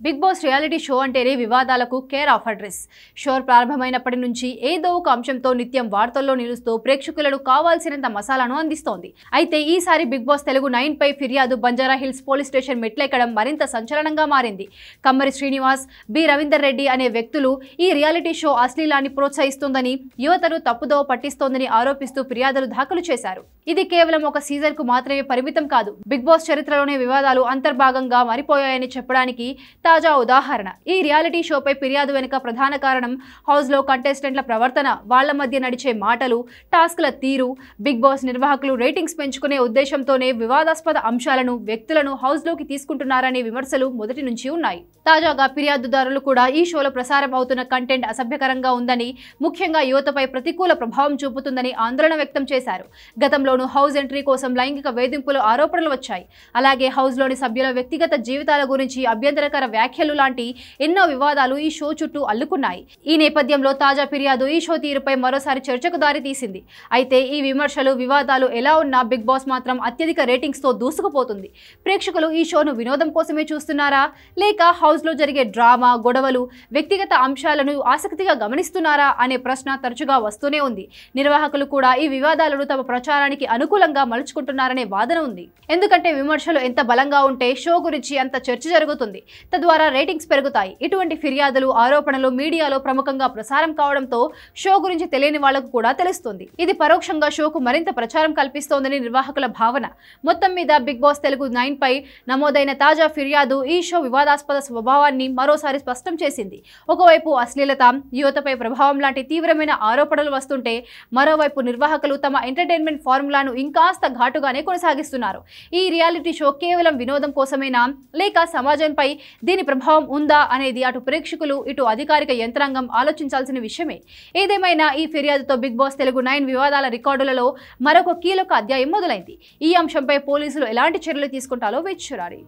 Big boss reality show అంటేనే వివాదాలకు care of address. Show ప్రారంభమైనప్పటి నుంచి ఏదో ఒక అంశంతో నిత్యం వార్తల్లో నిలుస్తూ ప్రేక్షకులను కావాల్సినంత మసాలాను అందిస్తోంది. అయితే ఈసారి బిగ్ బాస్ తెలుగు 9 పై ఫిర్యాదు బంజారా హిల్స్ పోలీస్ స్టేషన్ మెట్లెక్కడం మరింత సంచలనంగా మారింది. కమ్మరి శ్రీనివాస్, బి రవీందర్ రెడ్డి అనే వ్యక్తులు ఈ రియాలిటీ షో అశ్లీలాన్ని ప్రోత్సహిస్తోందని, యువతను తప్పుదోవ పట్టిస్తోందని ఆరోపిస్తూ ఫిర్యాదులు దాఖలు చేశారు. ఇది కేవలం ఒక సీజన్ కు మాత్రమే పరిమితం కాదు. బిగ్ బాస్ చరిత్రలోనే వివాదాలు అంతర్భాగంగా మారిపోయాయని చెప్పడానికి తాజా ఉదాహరణ. ఈ రియాలిటీ షోపై ఫిర్యాదు వెనుక ప్రధాన కారణం హౌస్ లో కంటెస్టెంట్ల ప్రవర్తన, వాళ్ల మధ్య నడిచే మాటలు, టాస్క్ల తీరు. బిగ్ బాస్ నిర్వాహకులు రేటింగ్స్ పెంచుకునే ఉద్దేశంతోనే వివాదాస్పద అంశాలను, వ్యక్తులను హౌస్ లోకి తీసుకుంటున్నారనే విమర్శలు మొదటి నుంచి ఉన్నాయి. తాజాగా ఫిర్యాదుదారులు కూడా ఈ షోలో ప్రసారం అవుతున్న కంటెంట్ అసభ్యకరంగా ఉందని, ముఖ్యంగా యువతపై ప్రతికూల ప్రభావం చూపుతుందని ఆందోళన వ్యక్తం చేశారు. గతంలోనూ హౌస్ ఎంట్రీ కోసం లైంగిక వేధింపులు ఆరోపణలు వచ్చాయి. అలాగే హౌస్ లోని సభ్యుల వ్యక్తిగత జీవితాల గురించి అభ్యంతరకర వ్యాఖ్యలు లాంటి ఎన్నో వివాదాలు ఈ షో చుట్టూ అల్లుకున్నాయి. ఈ నేపథ్యంలో తాజా ఫిర్యాదు ఈ షో తీరుపై మరోసారి చర్చకు దారి తీసింది. అయితే ఈ విమర్శలు, వివాదాలు ఎలా ఉన్నా బిగ్ బాస్ మాత్రం అత్యధిక రేటింగ్స్ తో దూసుకుపోతుంది. ప్రేక్షకులు ఈ షోను వినోదం కోసమే చూస్తున్నారా, లేక హౌస్ లో జరిగే డ్రామా, గొడవలు, వ్యక్తిగత అంశాలను ఆసక్తిగా గమనిస్తున్నారా అనే ప్రశ్న తరచుగా వస్తూనే ఉంది. నిర్వాహకులు కూడా ఈ వివాదాలను తమ ప్రచారానికి అనుకూలంగా మలుచుకుంటున్నారనే వాదన ఉంది. ఎందుకంటే విమర్శలు ఎంత బలంగా ఉంటే షో గురించి అంత చర్చ జరుగుతుంది, తద్వారా రేటింగ్స్ పెరుగుతాయి. ఇటువంటి ఫిర్యాదులు, ఆరోపణలు మీడియాలో ప్రముఖంగా ప్రసారం కావడంతో షో గురించి తెలియని వాళ్లకు కూడా తెలుస్తుంది. ఇది పరోక్షంగా షోకు మరింత ప్రచారం కల్పిస్తోందని నిర్వాహకుల భావన. మొత్తం మీద బిగ్ బాస్ తెలుగు 9 పై నమోదైన తాజా ఫిర్యాదు ఈ షో వివాదాస్పద స్వభావాన్ని మరోసారి స్పష్టం చేసింది. ఒకవైపు అశ్లీలత, యువతపై ప్రభావం లాంటి తీవ్రమైన ఆరోపణలు వస్తుంటే, మరోవైపు నిర్వాహకులు తమ ఎంటర్టైన్మెంట్ ఫార్ములాను ఇంకాస్త ఘాటుగానే కొనసాగిస్తున్నారు. ఈ రియాలిటీ షో కేవలం వినోదం కోసమేనా, లేక సమాజంపై దీని ప్రభావం ఉందా అనేది అటు ప్రేక్షకులు, ఇటు అధికారిక యంత్రాంగం ఆలోచించాల్సిన విషయమే. ఏదేమైనా ఈ ఫిర్యాదుతో బిగ్ బాస్ తెలుగు 9 వివాదాల రికార్డులలో మరొక కీలక అధ్యాయం మొదలైంది. ఈ అంశంపై పోలీసులు ఎలాంటి చర్యలు తీసుకుంటారో వేచి చూడాలి.